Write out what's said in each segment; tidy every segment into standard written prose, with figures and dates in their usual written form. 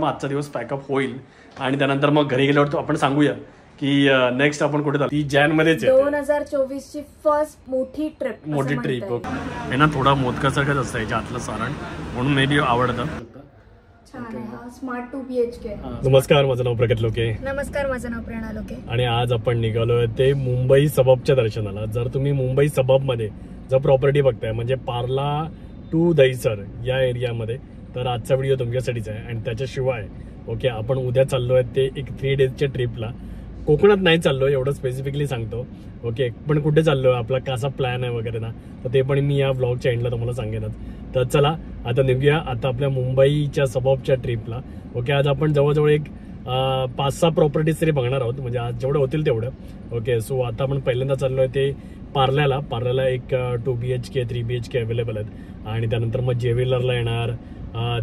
मग आजचा दिवस पॅकअप होईल आणि त्यानंतर मग घरी गेल्यावर आपण सांगूया की नेक्स्ट आपण कुठे ती जॅन मध्येच 2024 ची फर्स्ट मोठी ट्रिप हे ना थोडा मोदकासारखंच असतं याच्या आतलं सारण म्हणून मे बी आवडतं. Smart 2 BHK. नमस्कार, माझं नाव प्रगत लोके. नमस्कार, माझं नाव प्रेरणा लोके. आणि आज आपण निघालोय ते मुंबई सबबच्या दर्शनाला. जर तुम्ही मुंबई सबब मध्ये जर प्रॉपर्टी बघताय म्हणजे पार्ला टू दहीसर या एरियामध्ये, तर आजचा व्हिडिओ तुमच्यासाठीच आहे. आणि त्याच्याशिवाय ओके आपण उद्या चाललोय ते एक 3 डेजच्या ट्रिपला. कोकणात नाही चाललोय एवढं स्पेसिफिकली सांगतो ओके, पण कुठे चाललोय, आपला कसा प्लॅन आहे वगैरे ना, तर ते पण मी या व्लॉगच्या एंडला तुम्हाला सांगेनच. तर चला आता निघूया आता आपल्या मुंबईच्या सबबच्या ट्रिपला. ओके, आज आपण जवळजवळ एक 5-6 प्रॉपर्टीज तरी बघणार आहोत, म्हणजे आज जेवढं होतील तेवढं. ओके, सो आता आपण पहिल्यांदा चाललोय ते पार्ल्याला एक 2 BHK 3 BHK अवेलेबल आहेत. आणि त्यानंतर मग जेवेलरला येणार,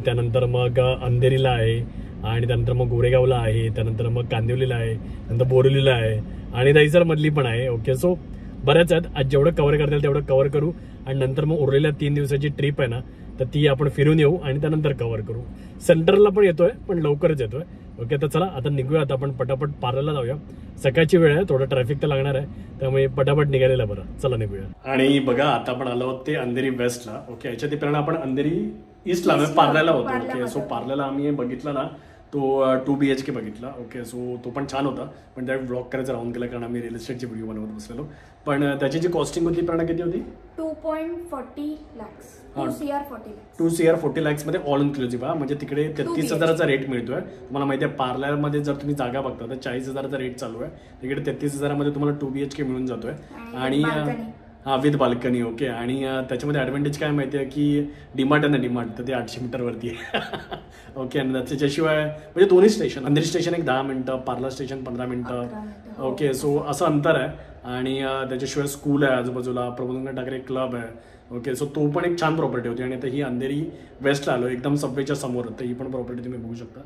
त्यानंतर मग अंधेरीला आहे, आणि त्यानंतर मग गोरेगावला आहे, त्यानंतर मग कांदिवलीला आहे, नंतर बोरिवलीला आहे आणि दहीसर मधली पण आहे. ओके, सो बऱ्याच आहेत. आज जेवढं कव्हर करता येईल तेवढं कव्हर करू आणि नंतर मग उरलेल्या 3 दिवसाची ट्रिप आहे ना, तर ती आपण फिरून येऊ आणि त्यानंतर कव्हर करू. सेंट्रलला पण येतोय पण लवकरच येतोय. ओके, तर चला आता निघूया. आता आपण पटापट पार्ल्याला जाऊया. सकाळची वेळ आहे, थोडं ट्रॅफिक तर लागणार आहे, त्यामुळे पटापट निघालेला बरं. चला निघूया. आणि बघा आता आपण आलो ते अंधेरी वेस्टला. ओके, याच्या प्रेरणा आपण अंधेरी ईस्टला पार्ल्याला होतो. ओके, सो पार्ल्याला आम्ही बघितला ना तो 2 BHK बघितला. ओके, सो तो पण छान होता, पण त्या ब्लॉग करायचं राहून गेला कारण आम्ही रिअल इस्टेटची व्हिडिओ बनवत बसलेलो. पण त्याची जी कॉस्टिंग होती प्रेरणा किती होती? 2.40 lakhs. 2 CR 40 lakhs मध्ये ऑल इन्क्लुझिव्ह. म्हणजे तिकडे 33,000चा रेट मिळतोय. तुम्हाला माहिती आहे पार्ल्यामध्ये जर तुम्ही जागा बघता तर 40,000चा रेट चालू आहे. तिकडे 33,000मध्ये तुम्हाला 2 BHK मिळून जातोय आणि विथ बाल्कनी. ओके, आणि त्याच्यामध्ये ऍडव्हान्टेज काय माहिती आहे की डिमार्ट आहे ना, डिमार्ट तर ते 800 मीटरवरती आहे. ओके, आणि त्याच्याशिवाय म्हणजे दोन्ही स्टेशन, अंधेरी स्टेशन एक 10 मिनिटं, पार्ला स्टेशन 15 मिनिटं. ओके, सो असं अंतर आहे. आणि त्याच्याशिवाय स्कूल आहे आजूबाजूला, प्रबोधन ठाकरे क्लब आहे. ओके, सो तो पण एक छान प्रॉपर्टी होती. आणि आता ही अंधेरी वेस्टला आलो एकदम सबवेच्या समोर, तर ही पण प्रॉपर्टी तुम्ही बघू शकता.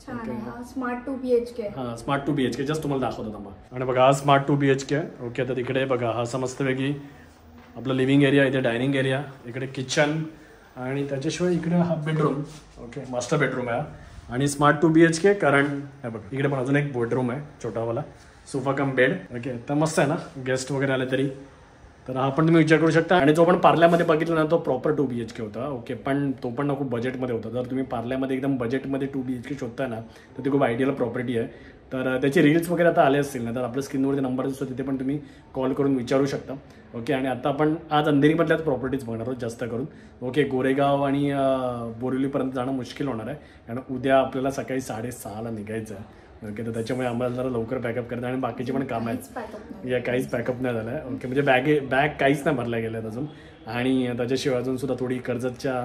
Smart 2 BHK. Smart 2 BHK just तुम्हाला दाखवतो थांबा. आणि बघा हा स्मार्ट 2 BHK. ओके, तर तिकडे बघा हा मस्तपैकी आपला लिव्हिंग एरिया, इथे डायनिंग एरिया, इकडे किचन आणि त्याच्याशिवाय इकडे हा बेडरूम. ओके, मास्टर बेडरूम आहे आणि स्मार्ट 2 BHK. कारण हे बघा इकडे पण अजून एक बेडरूम आहे छोटावाला, सोफा कम बेड. ओके, तर मस्त आहे ना, गेस्ट वगैरे आले तरी तर हा पण तुम्ही विचार करू शकता. आणि जो पण पार्ल्यामध्ये बघितला ना तो प्रॉपर 2 BHK होता. ओके, पण तो पण ना खूप बजेटमध्ये होता. जर तुम्ही पार्ल्यामध्ये एकदम बजेटमध्ये 2 BHK शोधताय ना, तर ती खूप आयडियल प्रॉपर्टी आहे. तर त्याचे रील्स वगैरे आता आले असतील ना, तर आपल्या स्क्रीनवरती नंबर असतो, तिथे पण तुम्ही कॉल करून विचारू शकता. ओके, आणि आता आपण आज अंधेरीमधल्याच प्रॉपर्टीज बघणार आहोत जास्त करून. ओके, गोरेगाव आणि बोरिवलीपर्यंत जाणं मुश्किल होणार आहे कारण उद्या आपल्याला सकाळी 6:30ला निघायचं आहे. ओके, तर त्याच्यामुळे आम्हाला जरा लवकर पॅकअप करतात आणि बाकीचे पण काम आहेत. या काहीच पॅकअप नाही झालं आहे. ओके, म्हणजे बॅग काहीच नाही भरल्या गेल्या अजून. आणि त्याच्याशिवाय अजून सुद्धा थोडी कर्जतच्या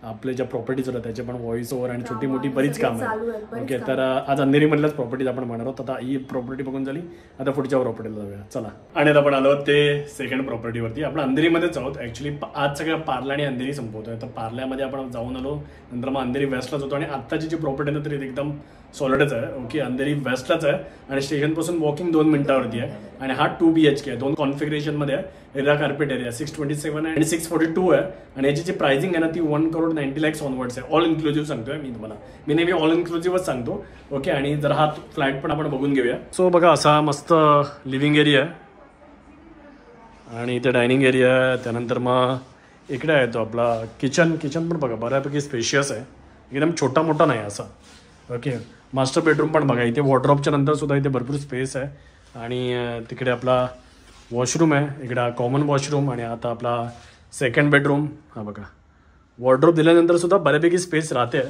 आपल्या ज्या प्रॉपर्टीज होत्या त्याचे पण व्हॉइस ओव्हर आणि छोटी मोठी बरीच कामं आहे. ओके, तर आज अंधेरीमधल्याच प्रॉपर्टीज आपण म्हणणार आहोत. आता ही प्रॉपर्टी बघून झाली, आता पुढच्या प्रॉपर्टीला जाऊया. चला. आणि आता आपण आलो ते सेकंड प्रॉपर्टीवरती. आपण अंधेरीमध्येच आहोत ऍक्च्युली. आज सगळं पार्ला आणि अंधेरी संपवतोय. तर पार्ल्यामध्ये आपण जाऊन आलो, नंतर मग अंधेरी वेस्टलाच होतो. आणि आत्ताची जी प्रॉपर्टी आहे तरी एकदम सॉलिडच आहे. ओके, अंधेरी वेस्टलाच आहे आणि स्टेशनपासून वॉकिंग 2 मिनिटावरती आहे. आणि हा 2 BHK आहे, 2 कॉन्फिगरेशनमध्ये आहे. एरिया कार्पेट एरिया 627 आहे आणि 642 आहे. आणि याची जी प्राइसिंग आहे ना ती 1,90 lakhs ऑनवर्ड्स आहे. ऑल इन्क्लुझिव्ह सांगतोय मी तुम्हाला, मी नेहमी ऑल इन्क्लुझिव्हच सांगतो. ओके, आणि जर हा फ्लॅट पण आपण बघून घेऊया. सो बघा असा मस्त लिव्हिंग एरिया आहे आणि इथे डायनिंग एरिया आहे. त्यानंतर मग इकडे आहे तो आपला किचन पण बघा बऱ्यापैकी स्पेशियस आहे, एकदम छोटा मोठा नाही असा. ओके, मास्टर बेडरूम पण बघा, इथे वॉर्डरोबच्या नंतर सुद्धा इथे भरपूर स्पेस आहे. आणि तिकडे आपला वॉशरूम आहे, इकडे हा कॉमन वॉशरूम. आणि आता आपला सेकंड बेडरूम. हा बघा वॉर्डरोब दिल्यानंतर सुद्धा बऱ्यापैकी स्पेस राहते.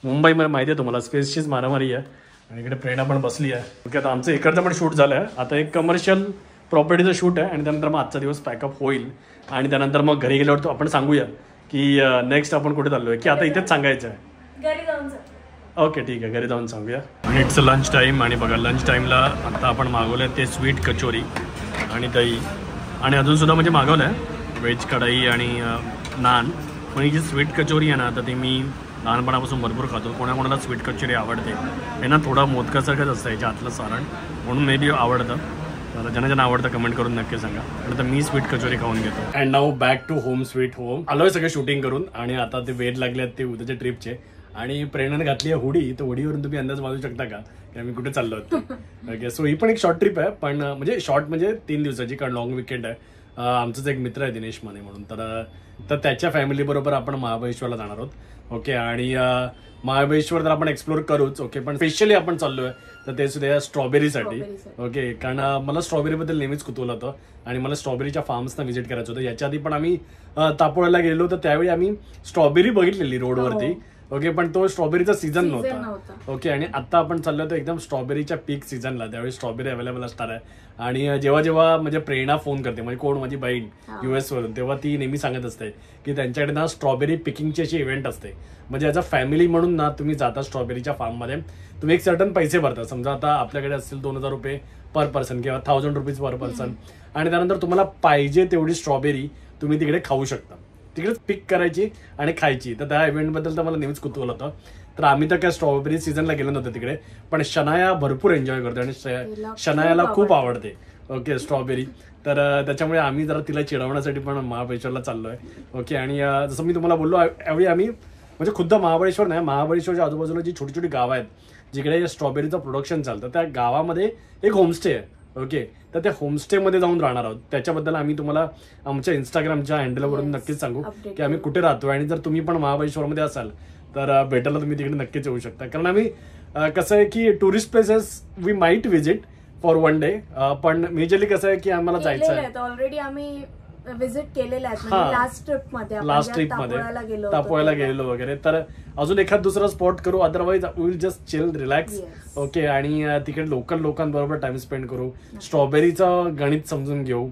मुंबईमध्ये माहिती आहे तुम्हाला स्पेसचीच मारामारी आहे. आणि इकडे प्रेरणा पण बसली आहे. ओके, आता आमचं इकडचं पण शूट झालं आहे. आता एक कमर्शियल प्रॉपर्टीचं शूट आहे आणि त्यानंतर मग आजचा दिवस पॅकअप होईल आणि त्यानंतर मग घरी गेल्यावर आपण सांगूया की नेक्स्ट आपण कुठे चाललो आहे, की आता इथेच सांगायचं आहे. घरी जाऊन ओके, ठीक आहे, घरी जाऊन सांगूया. आणि इट्स लंच टाईम. आणि बघा लंच टाईमला आता आपण मागवलं आहे ते स्वीट कचोरी आणि दही. आणि अजूनसुद्धा म्हणजे मागवलं आहे व्हेज कढाई आणि नान. पण ही जी स्वीट कचोरी आहे ना, तर ती मी लहानपणापासून भरपूर खातो. कोणाकोणाला स्वीट कचोरी आवडते. हे ना थोडा मोदकासारखंच असतं याच्या आतलं सारण, म्हणून मे बी आवडतं. तर ज्यांना आवडतं कमेंट करून नक्की सांगा. आता मी स्वीट कचोरी खाऊन घेतो. And now back to home sweet home. आलोय सगळं शूटिंग करून आणि आता ते वेट लागले आहेत ते उद्याच्या ट्रिपचे. आणि प्रेरणाने घातली आहे हुडी, तर हुडीवरून तुम्ही अंदाज बांधू शकता का की आम्ही कुठे चाललो होतो. ओके, सो ही पण एक शॉर्ट ट्रिप आहे, पण म्हणजे शॉर्ट म्हणजे 3 दिवसाची, कारण लॉंग विकेंड आहे. आमचाच एक मित्र आहे दिनेश माने म्हणून, तर त्याच्या फॅमिली बरोबर आपण महाबळेश्वरला जाणार आहोत. ओके, आणि महाबळेश्वर तर आपण एक्सप्लोर करूच. ओके, पण स्पेशली आपण चाललोय तर ते सुद्धा स्ट्रॉबेरीसाठी. ओके, कारण मला स्ट्रॉबेरीबद्दल नेहमीच कुतूहल होतं आणि मला स्ट्रॉबेरीच्या फार्म्सना व्हिजिट करायचं होतं. याच्या आधी पण आम्ही तापोळ्याला गेलो, तर त्यावेळी आम्ही स्ट्रॉबेरी बघितलेली रोडवरती. ओके, पण तो स्ट्रॉबेरीचा सीझन नव्हता. ओके, आणि आता आपण चाललो तर एकदम स्ट्रॉबेरीच्या पीक सीझनला, त्यावेळी स्ट्रॉबेरी अवेलेबल असणार आहे. आणि जेव्हा जेव्हा म्हणजे प्रेरणा फोन करते, म्हणजे कोण, माझी बहीण US वरून, तेव्हा ती नेहमी सांगत असते की त्यांच्याकडे ना स्ट्रॉबेरी पिकिंगची अशी इव्हेंट असते. म्हणजे ॲज अ फॅमिली म्हणून ना तुम्ही जाता स्ट्रॉबेरीच्या फार्ममध्ये, तुम्ही एक सर्टन पैसे भरता. समजा आता आपल्याकडे असतील 2000 रुपये पर पर्सन किंवा 1000 रुपीज पर पर्सन, आणि त्यानंतर तुम्हाला पाहिजे तेवढी स्ट्रॉबेरी तुम्ही तिकडे खाऊ शकता. तिकडेच पिक करायची आणि खायची. तर त्या इव्हेंटबद्दल तर मला नेहमीच कुतूहल होतं. तर आम्ही तर काय स्ट्रॉबेरी सीझनला गेलो नव्हतो तिकडे, पण शनाया भरपूर एन्जॉय करतो आणि शनायाला खूप आवडते. Okay, strawberry. तर त्याच्यामुळे आम्ही जरा तिला चिडवण्यासाठी पण महाबळेश्वरला चाललोय. ओके, आणि जसं मी तुम्हाला बोललो, यावेळी आम्ही म्हणजे खुद्द महाबळेश्वर नाही, महाबळेश्वरच्या आजूबाजूला जी छोटी छोटी गावं आहेत जिकडे स्ट्रॉबेरीचं प्रोडक्शन चालतं, त्या गावामध्ये एक होमस्टे आहे. ओके, तर त्या होमस्टेमध्ये जाऊन राहणार आहोत. त्याच्याबद्दल आम्ही तुम्हाला आमच्या इंस्टाग्रामच्या हँडलवरून नक्कीच सांगू की आम्ही कुठे राहतोय. आणि जर तुम्ही पण महाबळेश्वरमध्ये असाल तर भेटायला तुम्ही तिकडे नक्कीच येऊ शकता. कारण आम्ही कसं आहे की tourist places we might visit for 1 day, पण मेजरली कसं आहे की आम्हाला जायचं आहे. ऑलरेडी आम्ही विजिट केलेल्या आहेत, लास्ट ट्रिपमध्ये तापोळ्याला गेलेलो वगैरे. तर अजून एखाद दुसरा स्पॉट करू, otherwise we will just chill, relax. Okay, आणि तिकडे लोकल लोकांबरोबर टाइम स्पेंड करू, स्ट्रॉबेरीचं गणित समजून घेऊ,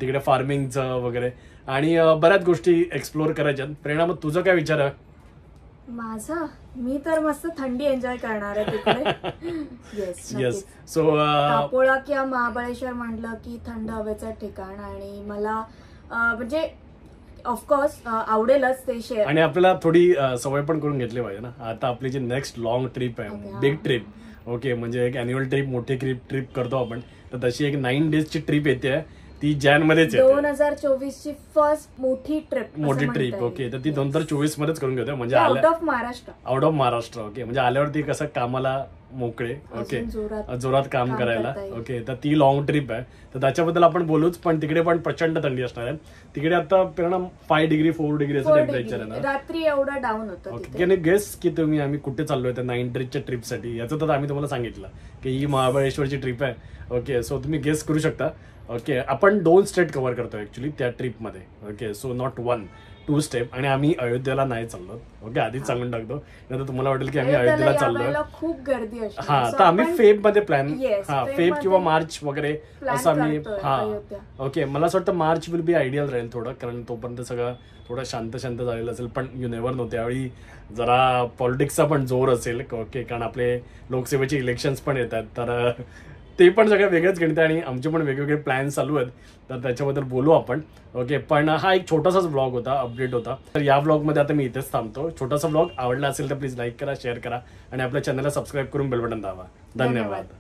तिकडे फार्मिंगचं वगैरे, आणि बऱ्याच गोष्टी एक्सप्लोर करायच्यात. प्रेरणा, मग तुझं काय विचार आहे? मी तर मस्त थंडी एन्जॉय करणार आहे तिकडे. येस, सो तापोळा किंवा महाबळेश्वर म्हटलं की थंड हवेचं ठिकाण, आणि मला म्हणजे ऑफकोर्स आवडेलच ते शेअर. आणि आपल्याला थोडी सवय पण करून घेतली पाहिजे ना. आता आपली जी नेक्स्ट लॉंग ट्रिप आहे, बिग ट्रिप. ओके, म्हणजे एक अॅन्युअल ट्रिप, मोठी ट्रिप करतो आपण, तर तशी एक 9 डेजची ट्रिप येते, ती जॅनमध्येच येते. 2024 ची फर्स्ट मोठी ट्रिप. ओके, तर ती 2024 मध्येच करून घेतो, म्हणजे आउट ऑफ महाराष्ट्र. ओके, म्हणजे आल्यावरती कसं कामाला मोकळे. ओके, जोरात काम करायला. ओके, तर ती लॉंग ट्रिप आहे, तर त्याच्याबद्दल आपण बोलूच. पण तिकडे पण प्रचंड थंडी असणार आहे. तिकडे आता प्रेरणा 5 डिग्री 4 डिग्री असं टेम्परेचर आहे ना, रात्री एवढं डाऊन होतं. ओके, गेस की तुम्ही आम्ही कुठे चाललोय त्या 9 डेजच्या ट्रिपसाठी. याचं तर आम्ही तुम्हाला सांगितलं की ही महाबळेश्वरची ट्रिप आहे. ओके, सो तुम्ही गेस करू शकता. ओके, आपण 2 स्टेट कव्हर करतो ऍक्च्युली त्या ट्रिपमध्ये. Okay, so not 1, 2 step. आणि आम्ही अयोध्येला नाही चाललो. ओके, आधीच सांगून टाकतो, नाही तर तुम्हाला वाटेल की आम्ही अयोध्येला चाललोय. खूप गर्दी असते. हा, तर आम्ही फेबमध्ये प्लॅन, फेब किंवा मार्च वगैरे असं आम्ही. ओके, मला असं वाटतं मार्च विल बी आयडियल राहील थोडं, कारण तोपर्यंत सगळं थोडं शांत झालेलं असेल. पण यू नेव्हर नो, त्यावेळी जरा पॉलिटिक्सचा पण जोर असेल. ओके, कारण आपले लोकसभेचे इलेक्शन्स पण येतात, तर ते पण सगळं वेगळंच गणित आहे आणि आमचे पण वेगवेगळे प्लॅन चालू आहेत, तर त्याच्याबद्दल बोलू आपण. ओके, पण हा एक छोटासाच ब्लॉग होता, अपडेट होता. तर या ब्लॉगमध्ये आता मी इथेच थांबतो. छोटासा ब्लॉग आवडला असेल तर प्लीज लाईक करा, शेअर करा आणि आपल्या चॅनलला सबस्क्राईब करून बेल बटन दाबा. धन्यवाद.